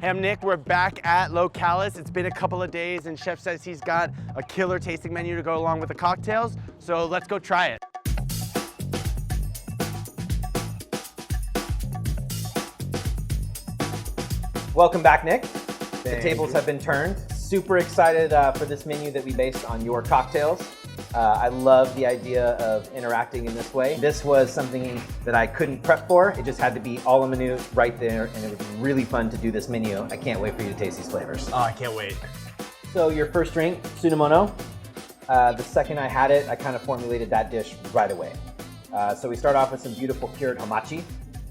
Hey, I'm Nick. We're back at Localis. It's been a couple of days and Chef says he's got a killer tasting menu to go along with the cocktails. So let's go try it. Welcome back, Nick. The tables have been turned. Super excited for this menu that we based on your cocktails. I love the idea of interacting in this way. This was something that I couldn't prep for. It just had to be all in the menu right there, and it was really fun to do this menu. I can't wait for you to taste these flavors. Oh, I can't wait. So your first drink, Tsunamono. The second I had it, I kind of formulated that dish right away. So we start off with some beautiful cured hamachi.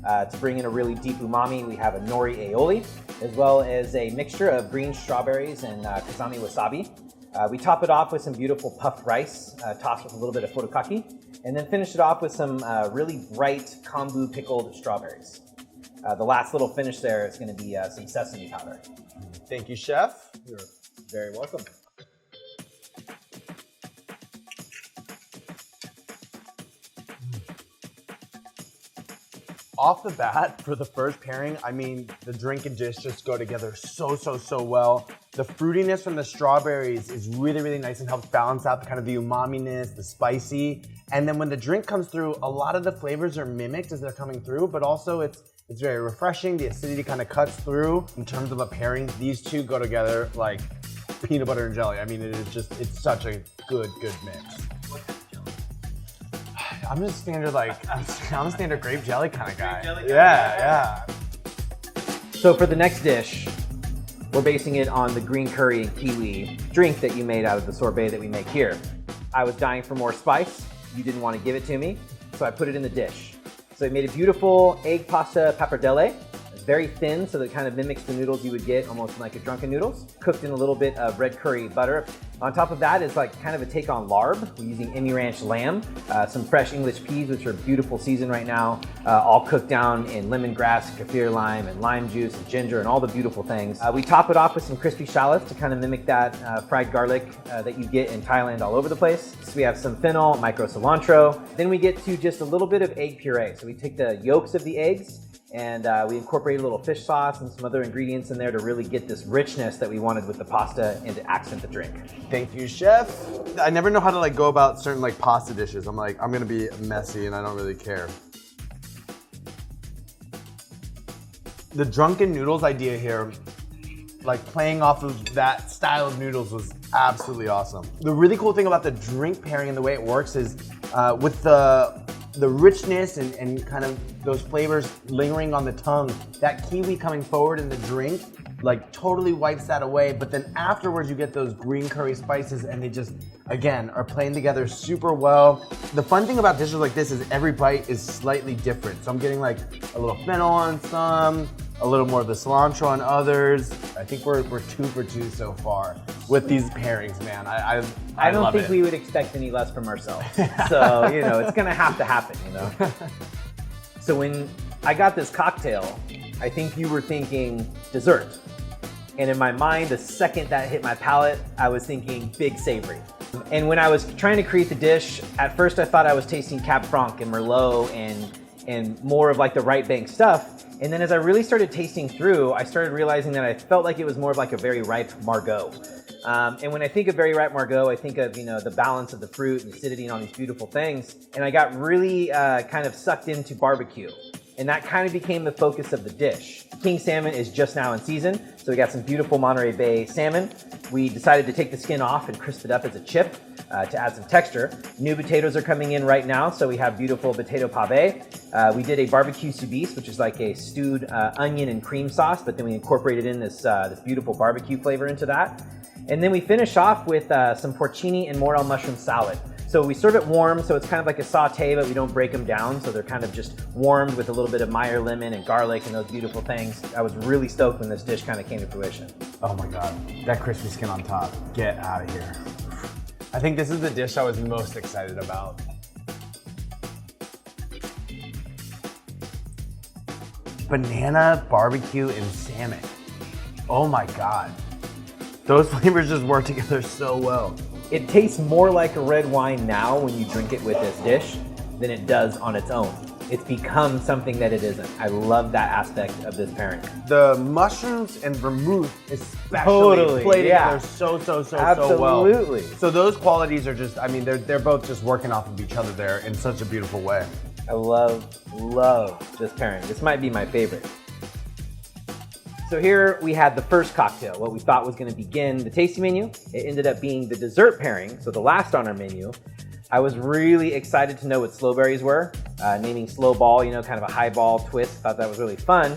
To bring in a really deep umami, we have a nori aioli, as well as a mixture of green strawberries and kazami wasabi. We top it off with some beautiful puffed rice, tossed with a little bit of furikake, and then finish it off with some really bright kombu pickled strawberries. The last little finish there is going to be some sesame powder. Thank you, Chef. You're very welcome. Off the bat, for the first pairing, I mean, the drink and dish just go together so well. The fruitiness from the strawberries is really nice and helps balance out the kind of the umami-ness, the spicy. And then when the drink comes through, a lot of the flavors are mimicked as they're coming through, but also it's very refreshing. The acidity kind of cuts through. In terms of a pairing, these two go together like peanut butter and jelly. I mean, it's such a good mix. I'm just standard I'm a standard grape jelly kind of guy. Yeah. So for the next dish, we're basing it on the green curry and kiwi drink that you made out of the sorbet that we make here. I was dying for more spice. You didn't want to give it to me, so I put it in the dish. So I made a beautiful egg pasta pappardelle. It's very thin, so that it kind of mimics the noodles you would get almost like a drunken noodles. Cooked in a little bit of red curry butter. On top of that is like kind of a take on larb. We're using Emi Ranch lamb, some fresh English peas, which are beautiful season right now, all cooked down in lemongrass, kaffir lime, and lime juice, and ginger, and all the beautiful things. We top it off with some crispy shallots to kind of mimic that fried garlic that you get in Thailand all over the place. So we have some fennel, micro cilantro. Then we get to just a little bit of egg puree. So we take the yolks of the eggs, and we incorporate a little fish sauce and some other ingredients in there to really get this richness that we wanted with the pasta and to accent the drink. Thank you, Chef. I never know how to go about certain pasta dishes. I'm gonna be messy and I don't really care. The drunken noodles idea here, playing off of that style of noodles was absolutely awesome. The really cool thing about the drink pairing and the way it works is with the richness and kind of those flavors lingering on the tongue, that kiwi coming forward in the drink totally wipes that away, but then afterwards you get those green curry spices and they just, again, are playing together super well. The fun thing about dishes like this is every bite is slightly different. So I'm getting a little fennel on some, a little more of the cilantro on others. I think we're 2 for 2 so far with these pairings, man. I don't think we would expect any less from ourselves. So, it's gonna have to happen, So when I got this cocktail, I think you were thinking dessert. And in my mind, the second that hit my palate, I was thinking big savory. And when I was trying to create the dish, at first I thought I was tasting Cab Franc and Merlot and more of the right bank stuff. And then as I really started tasting through, I started realizing that I felt like it was more of a very ripe Margaux. And when I think of very ripe Margaux, I think of, the balance of the fruit and acidity and all these beautiful things. And I got really kind of sucked into barbecue. And that kind of became the focus of the dish. King salmon is just now in season, so we got some beautiful Monterey Bay salmon. We decided to take the skin off and crisp it up as a chip to add some texture. New potatoes are coming in right now, so we have beautiful potato pave. We did a barbecue soubise, which is like a stewed onion and cream sauce, but then we incorporated in this beautiful barbecue flavor into that. And then we finish off with some porcini and morel mushroom salad. So we serve it warm, so it's kind of like a saute, but we don't break them down. So they're kind of just warmed with a little bit of Meyer lemon and garlic and those beautiful things. I was really stoked when this dish kind of came to fruition. Oh my God, that crispy skin on top. Get out of here. I think this is the dish I was most excited about. Banana, barbecue, and salmon. Oh my God. Those flavors just work together so well. It tastes more like a red wine now when you drink it with this dish than it does on its own. it's become something that it isn't. I love that aspect of this pairing. The mushrooms and vermouth especially Totally, play yeah. together so well. Absolutely. So those qualities are just, I mean, they're both just working off of each other there in such a beautiful way. I love this pairing. This might be my favorite. So here we had the first cocktail, what we thought was gonna begin the tasting menu. It ended up being the dessert pairing, so the last on our menu. I was really excited to know what slow berries were, naming slow ball, you know, kind of a highball twist. Thought that was really fun.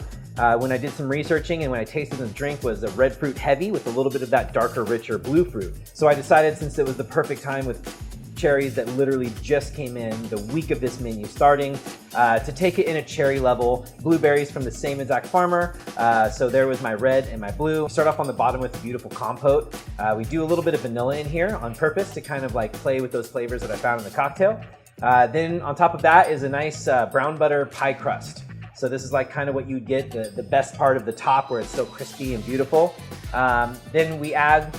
When I did some researching and when I tasted the drink was a red fruit heavy with a little bit of that darker, richer blue fruit. So I decided, since it was the perfect time with cherries that literally just came in the week of this menu starting, to take it in a cherry level. Blueberries from the same exact farmer. So there was my red and my blue. Start off on the bottom with a beautiful compote. We do a little bit of vanilla in here on purpose to kind of like play with those flavors that I found in the cocktail. Then on top of that is a nice brown butter pie crust. So this is like kind of what you'd get, the best part of the top where it's so crispy and beautiful. Then we add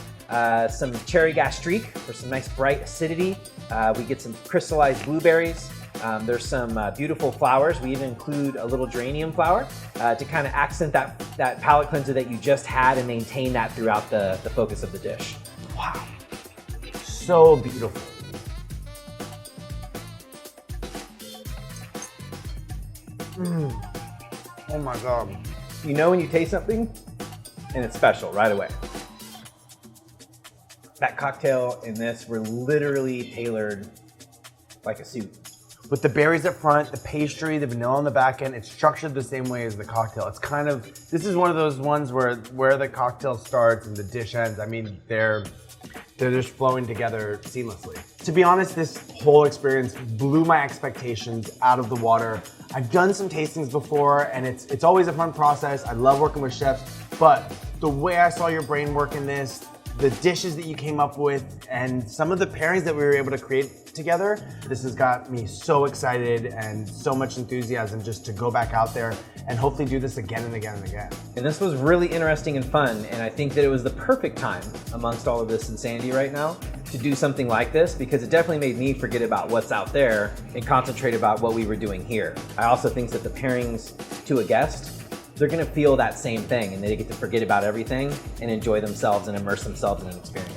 some cherry gastrique for some nice bright acidity. We get some crystallized blueberries. There's some beautiful flowers. We even include a little geranium flower to kind of accent that palate cleanser that you just had and maintain that throughout the focus of the dish. Wow, so beautiful. Oh my God. You know when you taste something and it's special right away. That cocktail and this were literally tailored like a suit. With the berries up front, the pastry, the vanilla on the back end, it's structured the same way as the cocktail. It's kind of, this is one of those ones where the cocktail starts and the dish ends. I mean, they're just flowing together seamlessly. To be honest, this whole experience blew my expectations out of the water. I've done some tastings before and it's always a fun process. I love working with chefs, but the way I saw your brain work in this, the dishes that you came up with, and some of the pairings that we were able to create together, this has got me so excited and so much enthusiasm just to go back out there and hopefully do this again and again and again. And this was really interesting and fun, and I think that it was the perfect time amongst all of this insanity right now to do something like this, because it definitely made me forget about what's out there and concentrate about what we were doing here. I also think that the pairings to a guest, they're gonna feel that same thing and they get to forget about everything and enjoy themselves and immerse themselves in an experience.